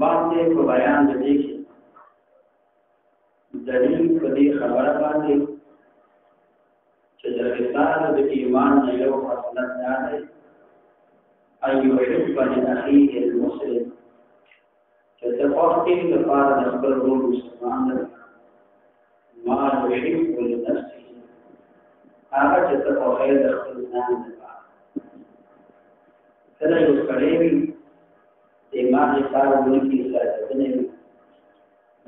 باندې په بیان د دې کې دلیل په دې خبره باندې چې د خصال د ایمان نه یو خصلت دا دی ان يحب لاخيه المسلم چې تفاقي لپاره د خپل ورور مسلمان ما يحب لنفسه هغه چې تفاقي د خپل ځان لپاره کله یو سړی وي د ایمان لپاره ونکي ساتنه وي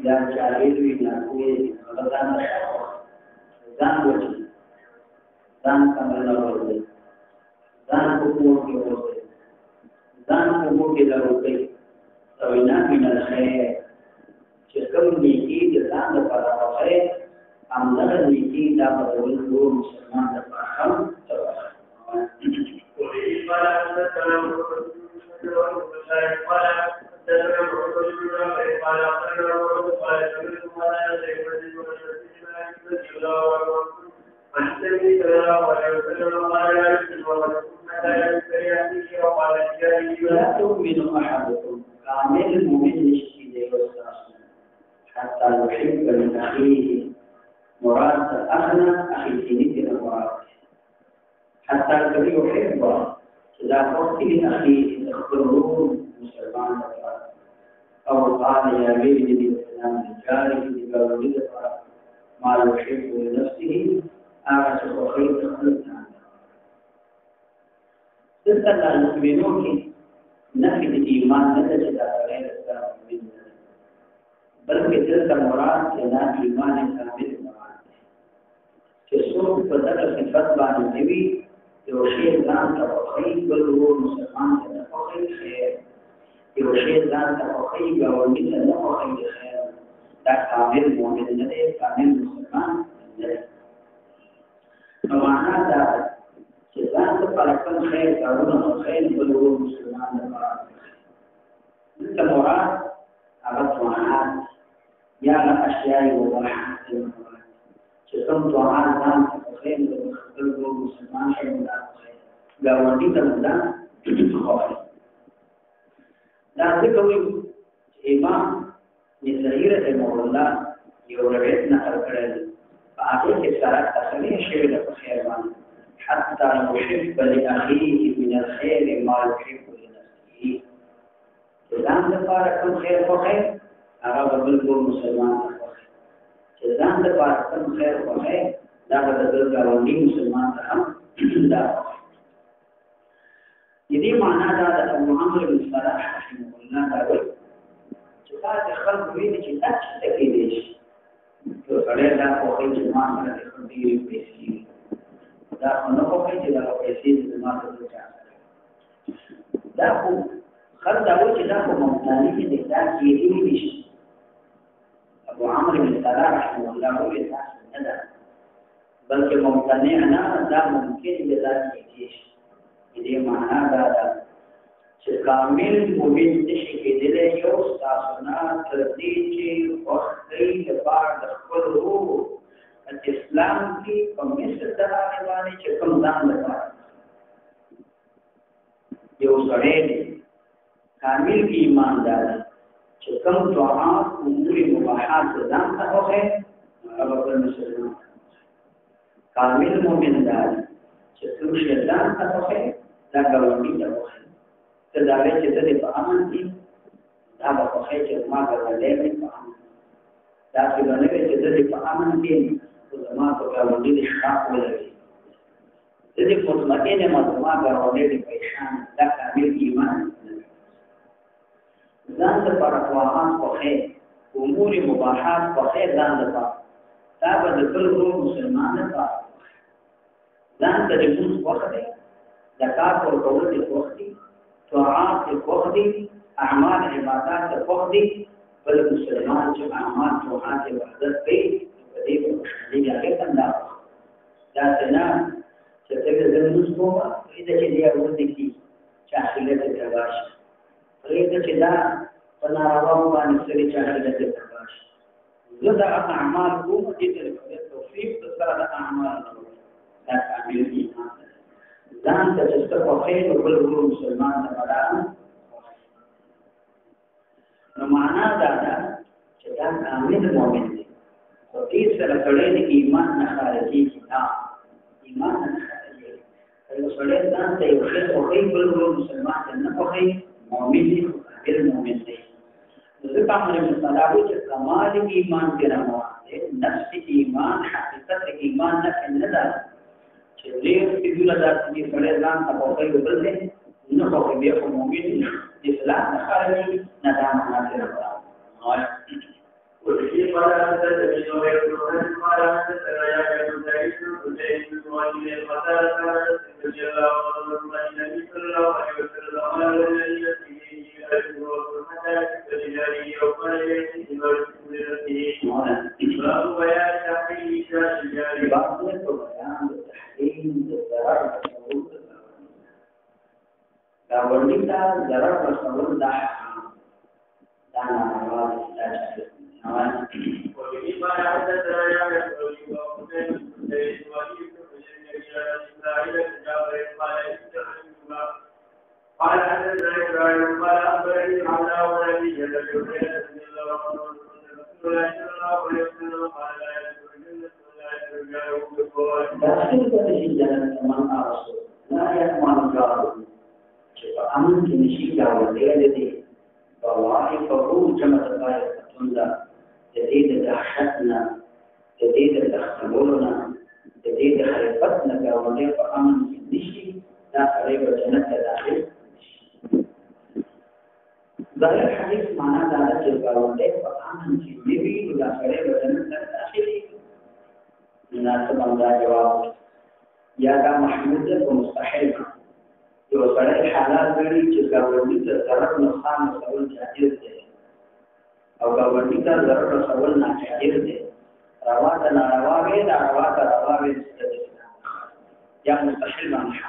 یا جاهل وي نه کوي غلطان ځان وځي ځان څنګه ورته ځان په کوم کې ورته ځان په کوم کې دروته او نه من الخير چې کوم نیکی د ځان لپاره وکړي همدغه نیکی دا په ټول مسلمان لپاره هم لا تؤمن أحدكم كامل المؤمن نشكي حتى يحب لأخيه مراد أخنا أخي سيدنا مراد حتى يحب إذا قلت لأخيه تخبرون مسلمان أو قال يا بيت الإسلام لجاره لبولده ما يحب لنفسه أعرف أخيه تخلصنا دلته المؤمنون کې نفي د ایمان نه ده چې دا غیر اسلام دی بلکې دلته مراد چې دا ایمان کامل مراد دی چې څوک په دغه صفت باندې وي یو شی ځان ته خوښي بل ورور مسلمان ته نه خوښي خیر یو شی ځان ته خوښي ګاونډي ته نه خوښي خیر دا کامل مؤمن نه دی کامل مسلمان نه دی نو معنا دا چې ځان ته پرکن خیر کارونه خیر بل ورور مسلمان لپاره دلته مراد هغه توانات یا اشیاء مباحه چې کوم توانات ځان ته خیر بل ورور مسلمان ته نه خیر ګاونډي ته نه خوښي دا څه کوي امام نصیر رحمه الله یو روایت نقل کړی په هغه کې سره تصریح شوی د خیر باندې حتى يحب لأخيه من الخير ما يحب لنفسه جزان دفار كم خير وخير أغاب بالقول مسلمان وخير جزان دفار كم خير وخير لا بدل قوانين مسلمان تهم لا وخير يدي معنى هذا أبو عمرو بن صلاح رحمه الله قال جزات خلق وين جزات تكيدش فقال لا وخير جماعة من الخبير بيسير دا نو په کې دا پیسې د ماته څخه دا خو خر دا و چې دا په ممتنی کې د ځان کې دی نشي ابو عمرو بن صلاح رحمه الله وی تاسو نه ده بلکې ممتنی نه دا ممکن د ځان کې دی دې معنا دا ده چې کامل مؤمن نشي کېدلی یو تاسو نه تر دې چې وخت یې د بار د خپل روح اسلام کی کمیشن درانے والے چې کوم ځان لپاره یو سړی کامل ایماندار چې کوم طاعات امور مباحات ځان ته وخه هغه په مسلمان کامل مؤمن دی چې څو شي ځان ته وخه دا ګورنی ته وخه ته دا چې د په امن کې دا په وخه چې ما غواړم په امن دا چې باندې چې د په امن کې ما په ګاونډي د شاق ولري د دې مطمئنه ما ګاونډي د پېښان دا کامل ایمان ځان د پرواز په خیر امور مباحات په خیر ځان د دا به د ټول مسلمان لپاره ځان ته د موږ وخت دی زکات ورکول د وخت دی طاعات د وخت دی اعمال عبادت د وخت دی بل مسلمان چې اعمال طاعات عبادت کوي دې په دې هغه څنګه دا څنګه چې څنګه زموږ کومه دې چې دی ورته کی چې اخیرت ته راشي پرې چې دا په ناروا باندې سړي چې اخیرت ته راشي زه دا اعمال کوم دې ته توفیق سره د اعمال دا کامل ایمان ځان ته چې په خیر او بل مسلمان ته ولاړ نو معنا دا ده چې دا کامل مؤمن دی او دې سره سره د ایمان نه خارجي نه ایمان نه خارجي یو سره ځان ته یو څه او بل مسلمان نه خوښي مؤمن دی کامل مؤمن دی ځکه موږ مصالحو چې کمال ایمان کې راوړل نفس ایمان حقیقت ایمان نه ده چې دې په دې لاره چې سره ځان ته خوښي وبل دی نو خوښي بیا کوم مؤمن دی اسلام نه خارجي نه دا معنا کې راوړل وفي قراءة تبين ويكون قراءة ترايا كتبين وتعيش وعلم القتال كانت تجلى والنبي صلى الله عليه وسلم على الذي فيه الروح حتى تجاري وقال يأتي برسولته باب بيان تحريم الشجار باب بيان تحريم الضرر دا ورنيتا ضرر رسول الله دا ناروا دي وفي قراءة ترايا كتبين قال حدثنا إبراهيم قال أخبرني عبد ولدي جل رضي الله عنه رسول الله صلى الله عليه وسلم قال لا يدخل الجنة ولا يدخل الجار بالقول. داخل الجنة من أرسل لا يأمن الجار فأمن كنشي دعوة الذي والله فروج جمع الله تنزل جديد دهشتنا جديد تختبرنا جديد خلفتنا كأولي فأمن كنشي لا قريب الجنة داخل ظاهر حديث معنى ذلك الكأولي فأمن كنشي لا قريب الجنة داخل مناسب الله جواب یا دا محمود ده مستحيل یو سره حالات غړي چې کاوړي ته ضرر نقصان مسول جائز ده او کاوړي ته ضرر مسول ناجائز ده روا ده ناروا وي دا روا ده روا وي یا مستحيل باندې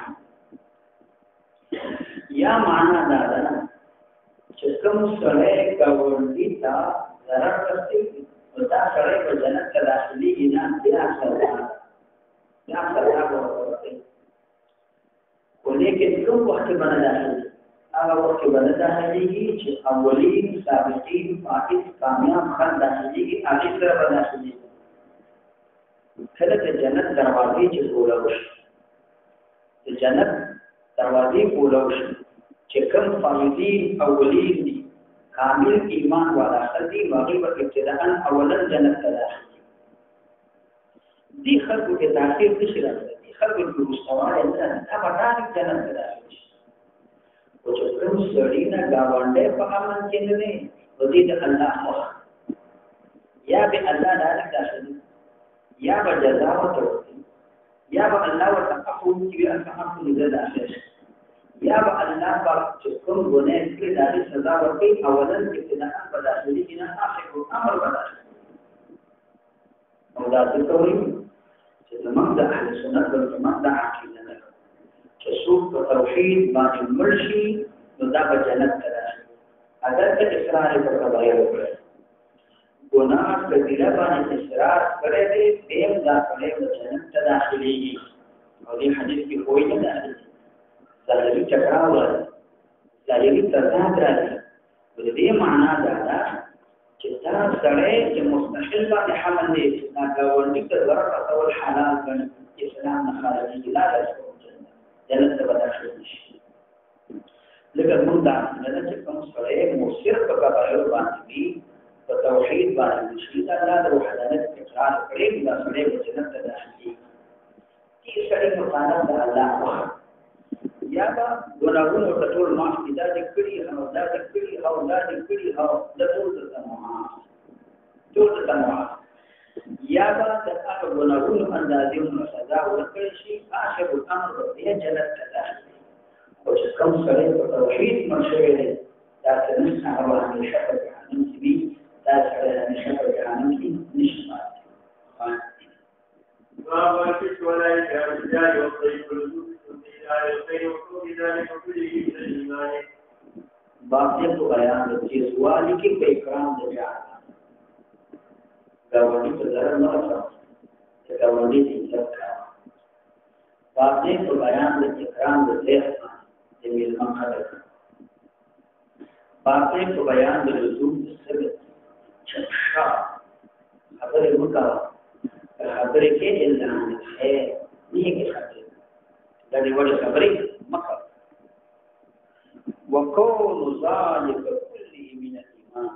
یا معنا دا ده چې کوم سره کاوړي ته ضرر رسي او دا سره په جنت کې داخلي نه بیا سره یا سره ورته ولیکن کوم وخت باندې داخلي هغه وخت باندې داخليږي چې اولین سابقین فائز کامیاب خلک داخليږي هغه سره باندې داخلي کله چې جنت دروازې چې ګولوش د جنت دروازې ګولوش چې کوم فائزین اولین دي کامل ایمان والا خلک دي هغه په ابتداء اولن جنت ته داخلي دي خلکو کې داخل نشي راځي خلق المستوى نه ابدان جنت راځي او چې کوم سړینا گاونډه په امن کې نه دی ودی د الله خو یا به الله دالک داخلي یا به جزاء ورته یا به الله ورته عفو کوي ان عفو دې داخلي یا به الله په کوم ګناه کې دغه سزا ورکړي اولن ابتداء په داخلي کې نه اخر امر بدل او دا څه کوي زمان د اهل سنت والجماعت د عقیده نه چې څوک په توحید باندې مرشي نو دا به جنت ته راشي اگر ته اصرار پر کبایر وکړي ګناه کبیره باندې اصرار کړی دی دیم دا کړی د جنت ته داخليږي او دې حدیث کې کوئی نه داخلي ظاهري چکراو راځي ظاهري تضاد راځي د دې معنا دا ده چې دا سړی چې مستحيل باندې حمل دی دا ګاونډي ته ضرر رسول حلال ګڼي اسلام نه خارجي لا رسول جنت ته بداخل شي لکه موږ دا نه چې کوم سړی مصر په کبایر باندې وي په توحید باندې شي دا د وحدانیت اقرار کړي دا سړی په جنت ته داخلي دې سړی په قانون د الله وخت یا با ګناهونو ته ټول معاف دي دا کړي او دا کړي او دا کړي او دا ټول معاف یا با د هغه ګناهونو اندازې او سزا ورکړي شي اخر الامر دې جنت ته داخلي او چې کوم سره په توحید مرشوي دي دا څنګه هغه همیشه په جهنم کې وي دا سره همیشه په جهنم کې نشي ماتي باب الفتح ولا الرجال والطيب باقي تو بیان د سوالی کې په اکرام د جهاد گاونډي ته ضرر نه رسول چې گاونډي دې عزت کړه باقي تو بیان د اکرام د زیات د میلمن خلک باقي په بیان د لزوم سره چشا خبره وکړه خبره کې الا خیر نیک خبره دا دی وړه خبره مکه وکول ذلك كله من الايمان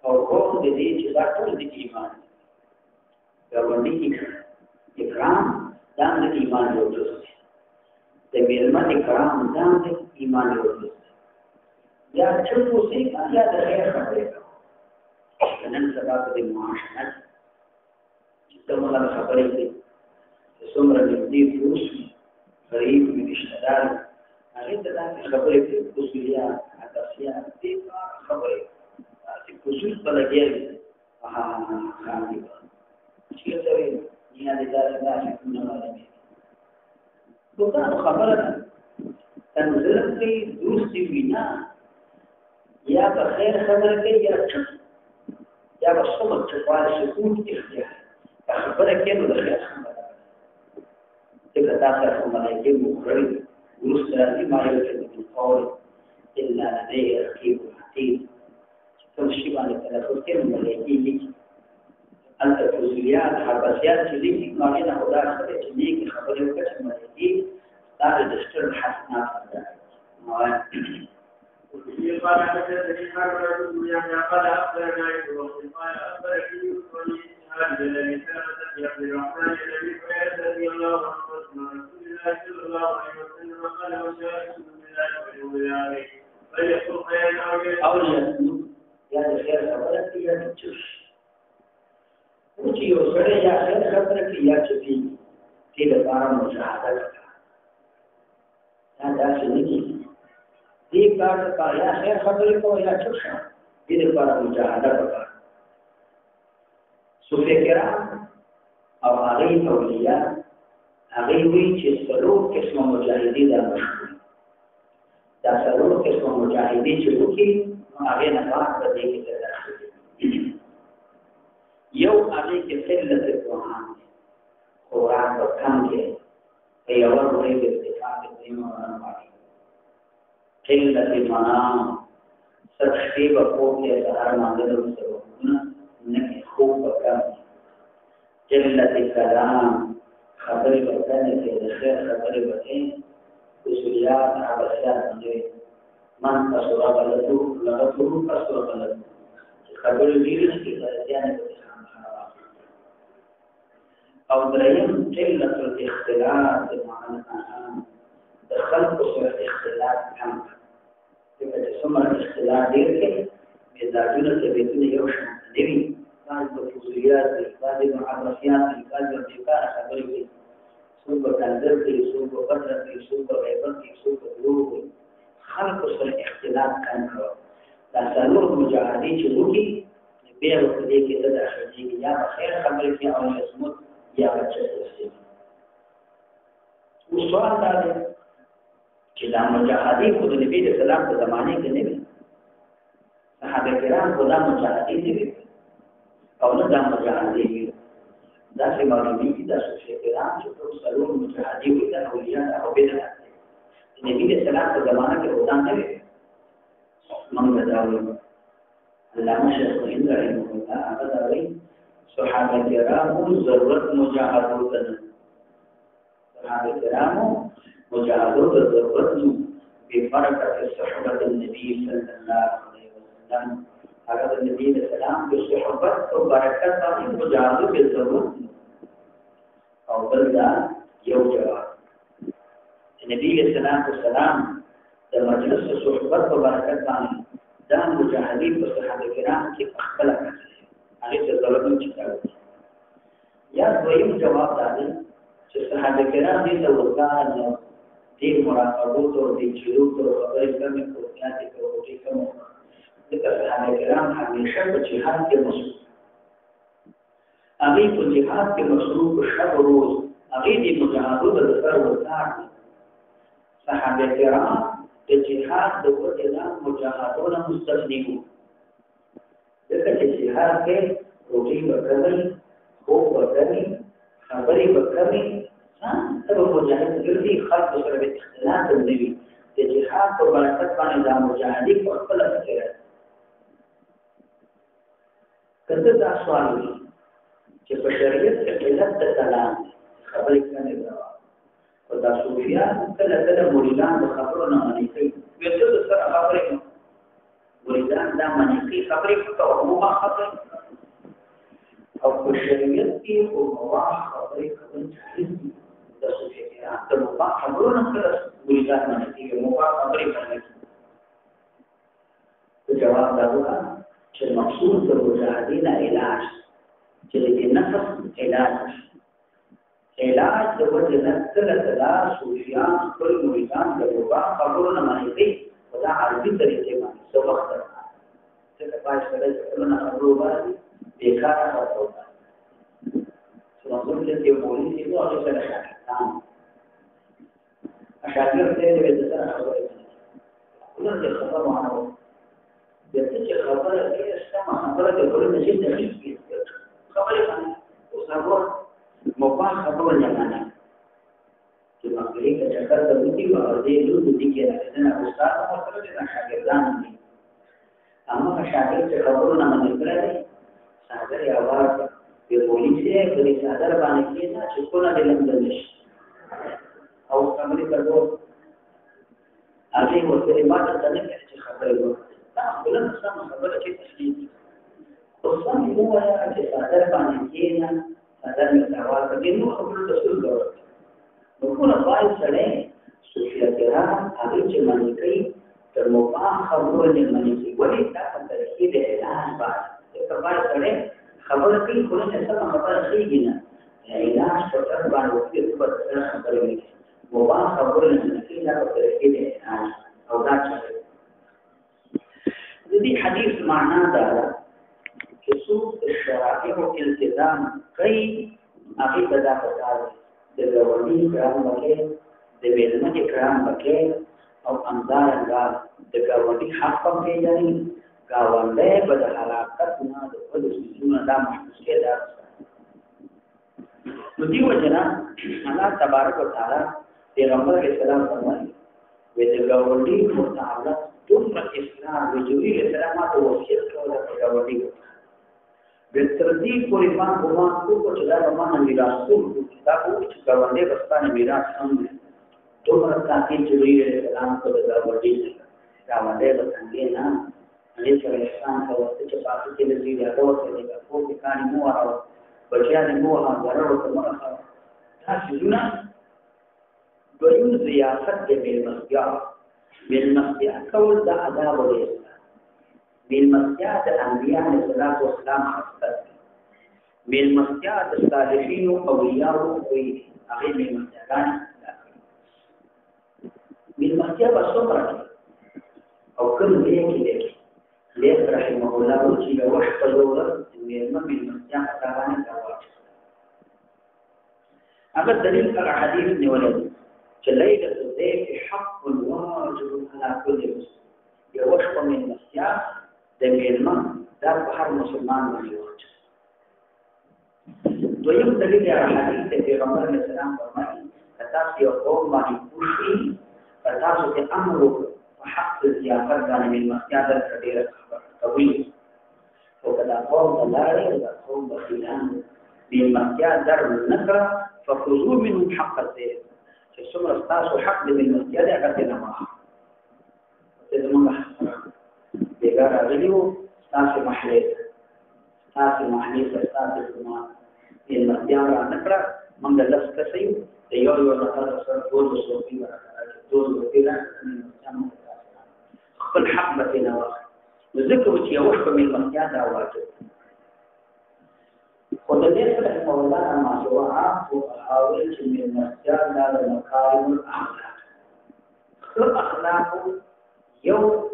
او قول دې چې دا ټول د ایمان دا باندې اکرام دا د ایمان یو جز دی د میلمه اکرام دا د ایمان یو جز دی یا چې اوسې یا د خیر خبره نن سبا د معاشرت چې کومه خبره دي څومره دې پوښتنه غریب رشتہ دار هغه د دې خبرې په اصوليات اساسيات دي خبرې چې اصول په لګي خاندي چې څه وي یا د داسې نه معلومه دوه خبره تنزل کې دوستي وینا یا په خیر خبره کې یا په صبر چې وایي سکون اختیار خبره کې نو د خیر خبره څنګه تاسو کومه کې مخرج ورسره ما يوجد من قول إلا لديه رقيب عتيد كل شيء على التلفظ كلمة ملائكية التفوزيات حبسيات تليك ما بين خدا خبر تليك خبر وكتب ملائكية دار دستور الحسنات وفي قال حدثني حرب الدنيا ما قال أخبرنا وقال أخبرني هذا الذي ثبت في عبد الرحمن الذي قال رضي الله عنه رسول الله صلى الله عليه وسلم قال وشاهد بالله واليوم الآخر فليقل خيرا أو ليصمت يا خير خبرك يا تشوش وشي وسره يا خير خبرك يا تشوفي في لپاره مشاهده هذا شيء دې کار ته یا خیر خبرې کو یا چوشا دې لپاره مجاهده وکړه صوفي کرام او هغه اولیاء هغه وی چې څلور قسم مجاهدین دا مشهور دا څلور قسم مجاهدین چې وکي هغه نه بعد دې کې داخلي یو هغه کې قلت القرآن قرآن په کم کې یو ورته د اتفاق دې معنی قلت المنام سرشتی بقوق کے سہار مانگل سرون نکی خوب بکم قلت کلام خبر بکنے کے خیر خبر بکیں اصولیات عباسیات مجھے من قصور غلطو لغتو قصور غلطو خبر دیرش کی درجیانے بکشان خراب او درہیم قلت الاختلاط معنی خلق سره اختلاف کم دغه څومره اختلاف ډیر کې مزاجونه څه به یو شان دی بعض د فوزیات بعض د عرفیات بعض د ذکر خبرې دي څوک په تنظر کې څوک په بدر کې څوک په غیبت کې څوک په دروغ خلق سره اختلاف کم کړو دا څلور مجاهدین چې وکي به په دې کې د داخلي یا خیر خبرې کې او اسمت یا بچي او سوال دا دی چې دا مجاهدین خو د نبی د سلام په زمانه کې نه وي صحابه کرام خو دا مجاهدین دي او نه دا مجاهدین دي دا چې معلومي دي دا چې کرام چې ټول سلام مجاهدین دي دا اولیاء او بدعت د نبی د سلام په زمانه کې خو دا نه وي موږ دا وایو الله مشهد هند رحمه الله هغه دا وایي صحابه کرام ضرورت مجاهدون صحابه کرام مجاهدون ضرورت ببركة صحبة النبي صلى الله عليه وسلم هذا النبي صلى الله عليه وسلم بصحبة وبركة مجاهدون بالضرورت أو بلدا يو جواب النبي صلى الله عليه وسلم ده مجلس صحبة وبركة ده مجاهدين بصحابة الكرام كيف أخبرك عليه الضرورت مجاهدون يا دويم جواب ده صحابة الكرام دي توقعان دې مراقبوت او دې چلوت او خبرې کمې کوتناتې کوي کوم ذکر صحابه کرام همیشه په جهاد کې مصروف هغه په جهاد کې مصروف شب روز هغه دې مجاهدو د سر وکړ صحابه کرام د جهاد د وجه نه مجاهدون مستثنیو ځکه چې جهاد کې روټي وکړي خوب وکړي خبرې وکړي سبب مجاهد ګرځي خلق سره به اختلاف دی د جهاد په برکت باندې د مجاهدین په خپل سره کله دا سوال وي چې په شریعت کې علت د کلام خبرې کوي او دا صوفیان کله کله مریدان د خبرو نه منې کوي ویل د سره خبرې مریدان دا منې کوي خبرې کوي او ما خبرې او په شریعت کې او مواخ خبرې کوي د صوفیان د مواخ خبرو نه کله مریدان منې کوي مواخ خبرې کوي جواب دا وکړه چې مقصود د مجاهدین علاج چې د نفس علاج د وجه نکله کلا صوفیان خپل مریدان د وبا خبرو نه مانی کوي او دا عربي طریقې باندې څو وخت چې د پای سره څه نه خبرو باندې بیکاره خبرو چې موږ چې پولیس یې نو هغه سره شاګردان دې د سره خبرې کوي نو د خبرو معنی دته چې خبره دې سم خبره د کولو نشي تخیل خبرې باندې او صبر مباح خبره نه معنی چې باندې کې چکر د دې په اړه دې دې کې راځي نه استاد مو سره د شاګردان دي اما شاګرد چې خبرو نه معنی کړی صادر یا واز په پولیسه کې صادر باندې کې نه چې کومه د لندن نشي او خبرې کوو هغه ورته ماته څنګه چې خبرې وکړي خپل سم خبره چې تشریح او سم یو چې صادر باندې کېنا صادر می سوال کوي نو خبره رسول ګور نو کومه پای سره صوفیا کرام هغه چې باندې کوي تر مباح خبره نه باندې کوي ولې دا طریقې د علاج باندې په پای سره خبره کوي کومه څه خبره کوي نه علاج په تر باندې کوي په څه خبره کوي مباح خبره نه کوي دا طریقې د علاج او دا چې دې حدیث معنا دا چې څوک شرایع او التزام کوي هغه پیدا کوي د ګوندی کرام وکړي د ویلمه کرام وکړي او اندارنګا د ګوندی حق په پیژني ګاونډي په حرکت نه د خپل سيزونه دا محسوس کېده نو دی وجنا الله تبارک وتعالى پیغمبر اسلام فرمایي وې د ګوندی متعلق دومره اسلام د جبريل السلام ته وصیت کوله په ګوندی به تر دې پورې ما ګمان کو چې دا ما نه رسول دا کو چې ګوندی بستانه میراث هم دومره تاکي جبريل السلام ته د ګوندی ګوندی بستانه نه دې سره اسلام ته وصیت چې پاتې کې دې دا ورته دې په کې کاني مو او بچیانه مو هغه ضرر ته مرخه دا څنګه دویم ضیافت د میلمستیا میلمستیا کول د آداب او اسلام میلمستیا د انبیاء علیهم السلام خاصه میلمستیا د صالحین او اولیاء او هغه میلمستیاګان میلمستیا په څومره او کوم ځای کې دي لیک رحمه الله چې یو وخت په ضرورت میلمستیا څنګه کاوه هغه دلیل هغه حدیث نیولای ليلة الضيف حق واجب على كل مسلم يوشق من مسياح دميلما دار بحر مسلمان من يوجد دویم دلیل على حديث پیغمبر علیہ السلام فرمائي فتاس يقوم ما يكوشي فتاس في أمره وحق الزيافر كان من مسياح در كبير طويل وكذا قوم دلاري وكذا قوم بخيلان من مسياح در النكرة فخذوا منهم حق الزيف ثم استاسو حق دې مسجد هغه ته نه ما ته زموږ بیګار غلیو تاسو محله تاسو کومه یې مسجد را نکړه موږ لږ کسیو د یو نفر سره ټول وسوي ورکړه ټول وکړه خپل حق به نه واخ ذکر چې یو په مسجد راوځي ودليل رحمه الله ما شوعات وحاول من المسجد على مكارم الأخلاق الأخلاق يو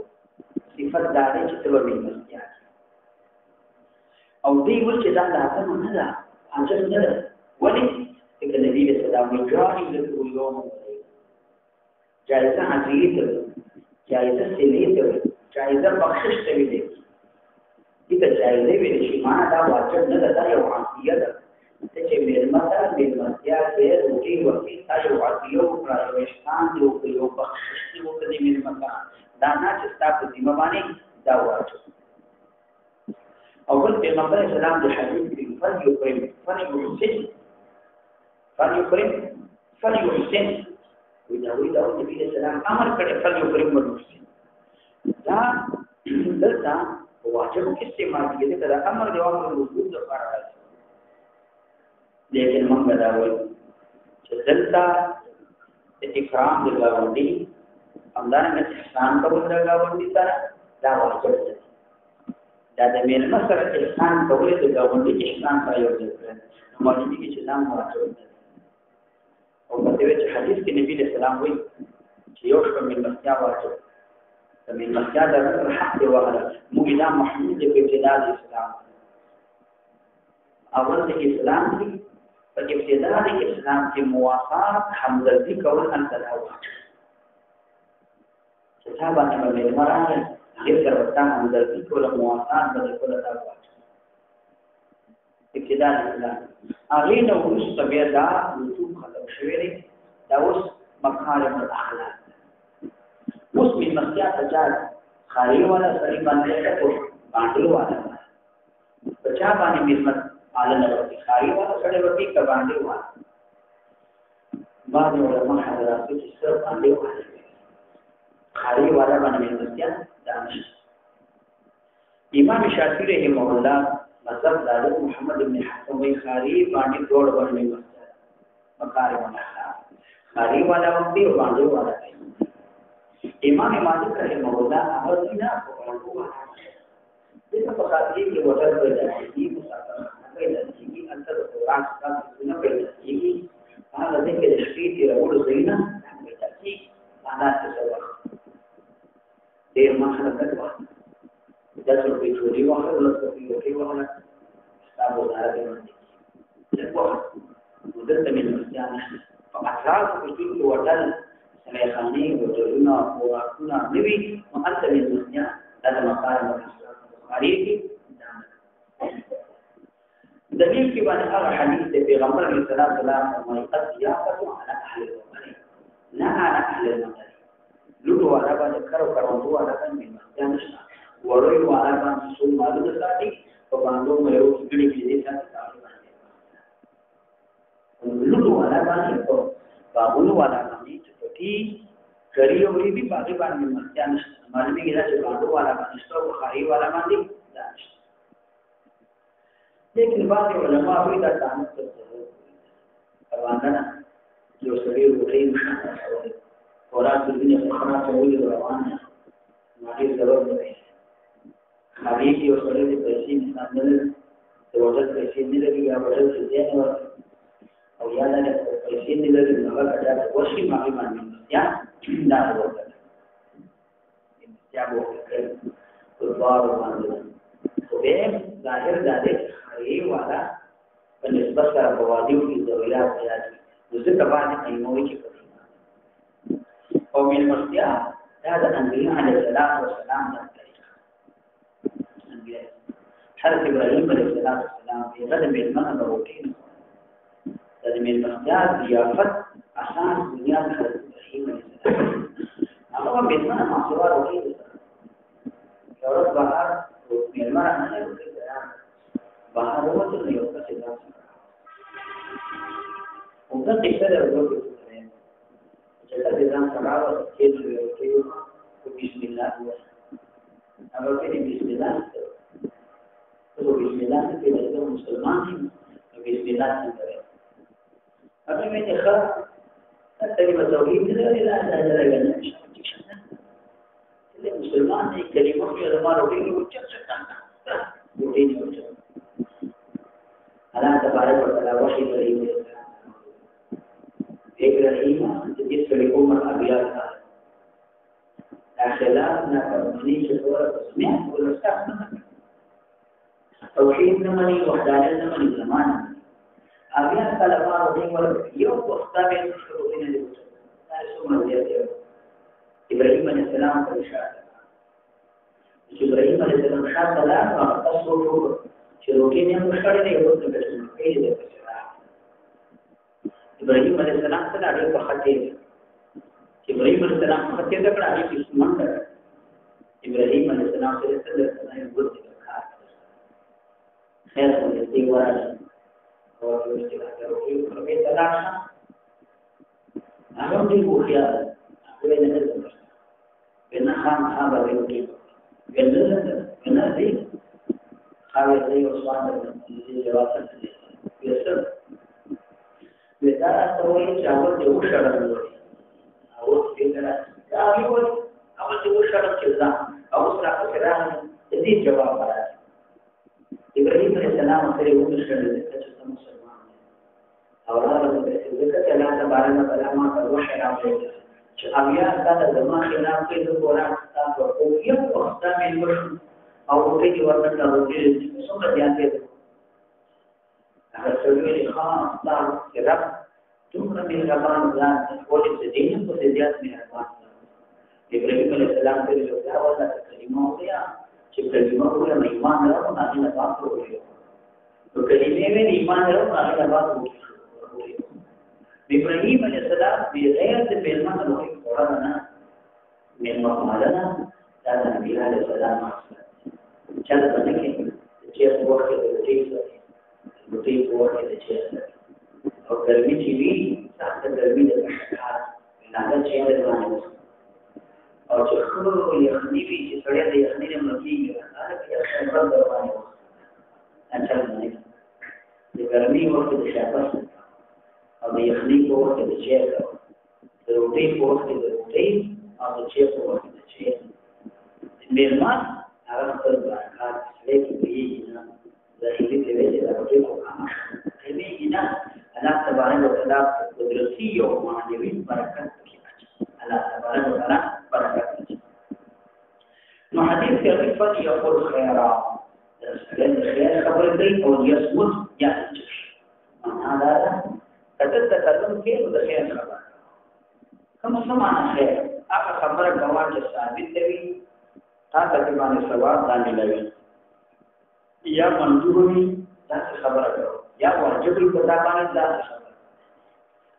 صفات داري تبع من المسجد أو دي وجه ده لازم هذا عشان كده ولي النبي صلى الله عليه وسلم جاري له يوم جائزة عزيزة جائزة سليمة جائزة بخشش تبي دغه جایزه ویل شي معنا دا واجب نه ده یو عادیه ده چې میلمته میلمستیا کې روټي ورته تاسو عادیه او پرایوشتان یو بخښش یو کدي میلمته دا نه چې تاسو دې باندې دا واجب اول پیغمبر اسلام د حدیث کې فلیکرم فلیحسن دا نبی اسلام امر کړی فلیکرم ورحسن دا دلته واجب کې استعمال کیږي دا امر دی او وجود لپاره راځي لیکن موږ دا وایو چې دلته اکرام د گاونډي همدارنګه احسان کول د گاونډي سره دا واجب دی دا د میلمه سره احسان کول د گاونډي احسان سره یو ځای کړل نو باندې کې چې دا واجب دی او په دې چې حدیث کې نبی اسلام وایي چې یو شپه میلمستیا واجب د میلمستیا د حق دی وغیره موږ دا محمود د ابتداء د اسلام اول د اسلام دی په ابتداء د اسلام کې موافقت همدردي کول ان تلاوه چې تا باندې میلمه راغی هغه سره ورته همدردي کول موافقت به کول تلاوه ابتداء د اسلام هغه نو وروسته بیا دا رسوم ختم شوی دی دا اوس مکارم الاخلاق اوس میلمستیا ته جاد خاري والا سړي باندې ټکو باندې والا بچا باندې میلمت عالم ورته خاري والا سړي ورته ک باندې والا باندې علماء حضرات چې سر باندې والا خاري والا باندې میلمستیا دانش امام شافعي رحمه الله مذهب حضرت محمد بن حسن وی خاري باندې جوړ باندې میلمستیا مکارم الاخلاق خاري والا باندې والا امام مالک رحمه الله هغه نه کوله دغه په خاطر کې وټر پیدا کیږي مسافر پیدا کیږي انتر قرآن څخه نه پیدا کیږي هغه د کې د شپې دی راوړل زینا پیدا کیږي انا څه سبا ډیر مخه ده دا څه په ټولي وخت له څه په یوه وخت تاسو راځي دغه مدته مې نشته په اطراف کې ټول وټل سلیخانی وجلونا وراکونا نوی مؤثر المسنیا لدى مقارم البخاری کی دلیل کی بانی اغا حدیث دے پیغمبر علیہ السلام فرمائی قد ضیافتو علی اهل الوطن لا علی اهل المطر لوٹو والا بانی کرو کروندو والا بانی من مسجد نشنا وروی والا بانی سول معلوم ساتی وباندو میرو کڑی بیدی ساتی تاوی بانی لوٹو والا بانی باغونو والا بانی چپٹی کریو وی بھی باغی باندې مسجد نشنا معلومی گیدا چې باندو والا بانی شتو بخاری والا بانی دانشتا لیکن بعض علماء وی دا تعمق ته روانه یو سړی وټی مشانه خوراک د دنیا په خنا ته وی روانه مالی ضرورت نه خالي یو سړی د پیسې نه د وجه پیسې نه لري یا وجه څه نه او یا نه پیسې نه لري نو هغه دا وشي مالی باندې یا دا ورته یا وکړي په بار باندې به ظاهر ده خاري والا په نسبت سره په وادیو کې ضرورت پیدا دي ځکه باندې ایموي کې کوي او من مستیا دا د انبیاء علیه السلام د طریقه انبیاء حضرت ابراهیم علیه السلام په غد میلمنه وروټین د میلمستیا ضیافت اساس دنیا د حضرت ابراهیم علیه السلام هغه میلمنه محصول وروټین اورت بهر میلمنه نه وروټین بهر وته یو څه ده او دا څه ده ورته چې دا ځان سره چې بسم الله هغه کې بسم الله او بسم الله کې د مسلمان بسم الله څنګه هغه مې ته ښه کلمه توحید لا اله الا الله مسلمان دې کلمه په زمانه کې وچه څنګه وې دې وچه الله تبارک وتعالى وحي ابراهيم ابراهيم جس لكم الابيات اخلاق نفسي شطور اسمع والاستقامه توحيد نمني وحدانيت نمني زمان ابيات كلمات دي ول يوم وختامه شروطين دي ثم دي ابراهيم عليه السلام ارشاد ابراهيم عليه السلام شاد لا تصور شروطين مشکل نه یو څه کوي ابراهيم عليه السلام څنګه اړ په خطه ابراهيم عليه السلام خطه دا کړه چې سمند ابراهيم عليه السلام سره څنګه یو څه خیر دې دی ورته او چې راځو په دې تلاشه هغه دې وخیا هغه نه ده بنا خام هغه دې بنا دې هغه دې وسوانه دې جواب څه یسر ودا سوي چې هغه دې وشړل او دې نه دا یو هغه دې وشړل چې دا او سره سره دې جواب راځي ابراهيم عليه السلام سره وشړل چې مسلمان او هغه دې چې الله تبارک وتعالى ما وحي راوړي چې بیا ستاسو د ما خلاف کې د قرآن تاسو او یو وخت مې وشو او دې ورته راوړي چې څنګه ځانته هغه سوي خاص تاسو رب څومره مهربان ځان او دې دین په دې ځات مهربان ابراهيم عليه السلام ته یو دا وځه کلمه ویا چې کلمه ولا ایمان راو نه نه تاسو وایو نو کلمه مې ایمان راو نه نه تاسو ابراهيم عليه السلام بغير بالمن روحي قرانا من مقالنا كان النبي عليه السلام كان بنك الشيخ وقت اللطيف وقت الشيخ او تربيه تي تحت تربيه المشاعر من هذا الشيء اللي او تخبر يخني في سړی د يخني ملکي هغه کې خبر دروانه انت نه د ګرمي وخت د شاپس او د یخني په وخت د چیک د روټۍ په وخت د روټۍ او د چیک په وخت د چیک میرمان هغه خپل برکات لیکي نه ظاهري دی چې د روټۍ په کارونه کوي نه الله تبارک وتعالى قدرتي او معنوي برکت کې اچي الله تبارک وتعالى برکت اچي نو حدیث کې رفض یقول خیرا خیر خبر دی او یسمت یاسچ معنا دا کله تکلم کې د خیر خبره کوم څه معنا خیر هغه خبره کومه چې ثابت دی تاسو کې باندې ثواب باندې لوي یا منظور وي تاسو خبره کوي یا واجب په تا باندې تاسو خبره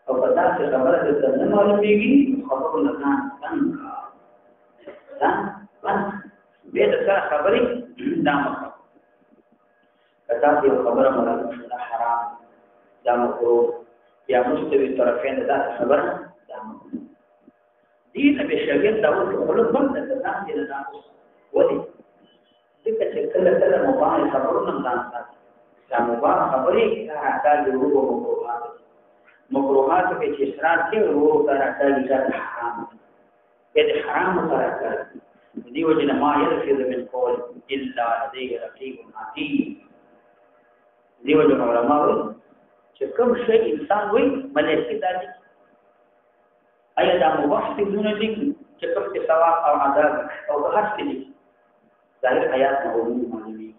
او په تاسو خبره د نه معلومیږي خبرو نه څنګه به د سره خبرې دامه کته یو خبره مراد حرام دا مکروه یا مستوی طرفین دا خبره دا دین به شریعت دا ټول بند د ځان دي نه ودی دغه چې کله کله مباح خبرونه ځان ساتي دا مباح خبرې راځي د مکروهات کې چې اسرار کې ورو تر راځي دا حرام دې حرام سره کوي دی وجه ما يلفظ من قول الا لديه رقيب عتيد دی وجه علماء چې کوم شی انسان وي ملائکه دي ایا دا مباح دي چې کوم څه ثواب او عذاب او هر څه دي ظاهر آیات نه عموم معلومي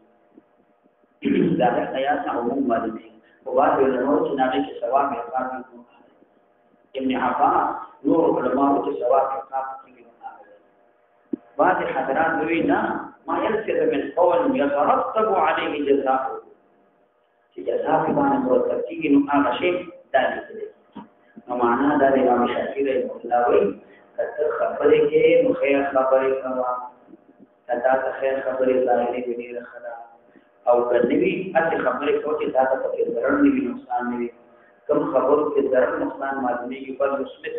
ظاهر آیات نه عموم معلومي او بعد علماء چې نه کې ثواب او عقاب ابن عباس نور علماء چې ثواب او عقاب بعض حضرات دوی نه ما يلفظ من قول يترتب عليه جزاء چې جزاء باندې مرتب کیږي نو هغه شی دالي کړي نو معنا دا د امام شافعي رحمه الله وایي کته خبرې کې نو خیر خبرې کوا کته خیر خبرې ظاهري ویني راخلا او کنيوي اته خبرې کوي چې دا ته ضرر نه وي نقصان نه وي کوم خبرو کې ضرر نقصان معلومیږي پر مثبت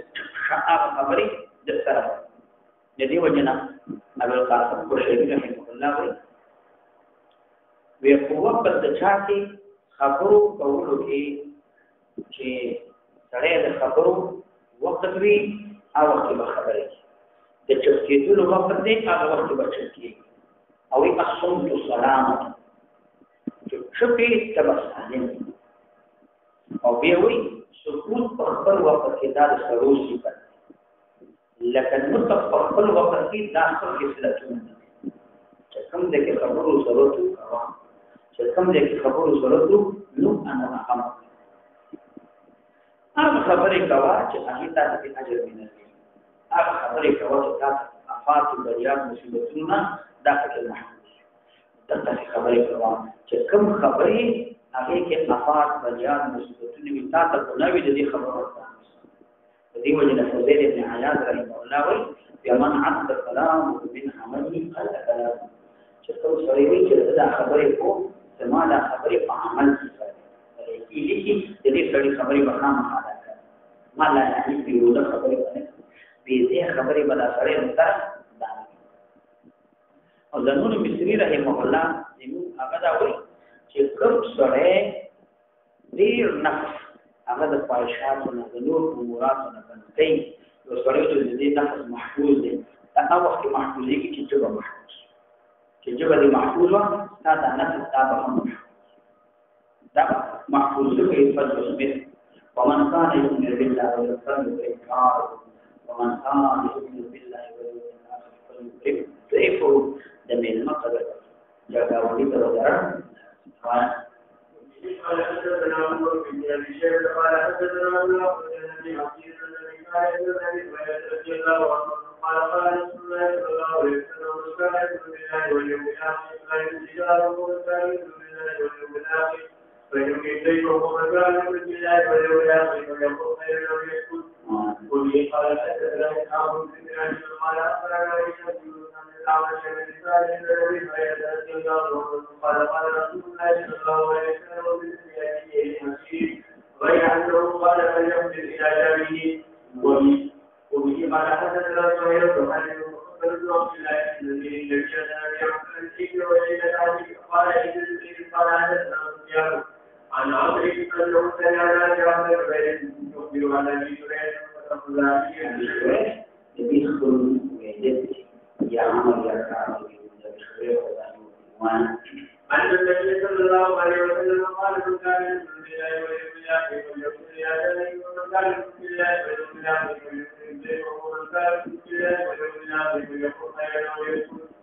خبرې د سره دې وجنه ابو القاسم قشيري رحمه الله وی قوت پر چا کې خبرو کولو کې چې سره د خبرو وخت وی او وخت به خبرې د چسکېدلو وخت دې هغه وخت به چسکې او ای الصمت السلام چې شپې تبسم او بیا وی سکوت په خپل وخت کې دا سروسي کوي لکه متفق خپل وخت کې داخل اصلاحونه چې کوم د خبرو ضرورت کوا چې کوم د خبرو ضرورت نو انا هم هغه خبرې کوا چې هغه تاسو ته اجر ویني هغه خبرې کوا چې تاسو افات بریان مصیبتونه داخل محمود دغه خبرې کوا چې کوم خبرې هغه کې افات بریان مصیبتونه وي تاسو نه وي د دې خبرو دي وجه فضيل ابن عياض رحمه الله وي بمن عد الكلام من عمله قال كلام چې څو سړي وي چې دا خبرې کو زما دا خبرې په عمل کې سره کېږي چې دې سړي خبرې به خامخا ادا کړي ما لا یعنې بېهوده خبرې به نه بېځایه خبرې به دا سړی ورسره دا او د نور مصري رحمه الله زموږ هغه دا وایي چې کوم سړی ډېر نفس هغه د خواهشاتو نه د نور اموراتو نه بند کوي یو سړی چې د دې نفس محفوظ دی دا هغه وخت کې محفوظېږي چې ژبه محفوظ چې ژبه دې محفوظ وه ستا دا نفس تا به هم محفوظ دا محفوظ کوي فضل ومن كان يؤمن بالله واليوم الآخر ومن كان يؤمن بالله واليوم الآخر فليكرم ضيفه دم المقدر جاء وليد وجرى قال حدثنا عمرو بن ابي شيبه قال حدثنا الله بن عزيز الذي كان رضي الله عنه قال قال رسول الله صلى الله عليه وسلم استعيذ بالله واليوم الاخر لا يستجاب واستعيذ بالله واليوم الاخر فيمكن ذكره مكان بالله واليوم الاخر ويقول خيرا ويسكت وبه قال حدثنا اسحاق بن ابراهيم قال اخبرنا عائشه قال قال رسول الله صلى الله عليه وسلم بالسياسية المسيح غير أنه قال فليمضي إلى جاره وبه قال حدثنا زهير بن حرب وخبر بن عبد الله الذي لم يكن الذكر وإلى ذلك قال إذن قال حدثنا سفيان عن عمرو أنه سمع جابر بن يخبر عن أبي هريرة وتقول له يدخل ويدخل يا عمر يا كعب عن النبي صلى الله عليه وسلم قال من كان يؤمن بالله واليوم الاخر فليكن الى جاره ومن كان يؤمن بالله واليوم الاخر فليكن ضيفه ومن كان يؤمن بالله واليوم الاخر فليكن خيرا ويسكت.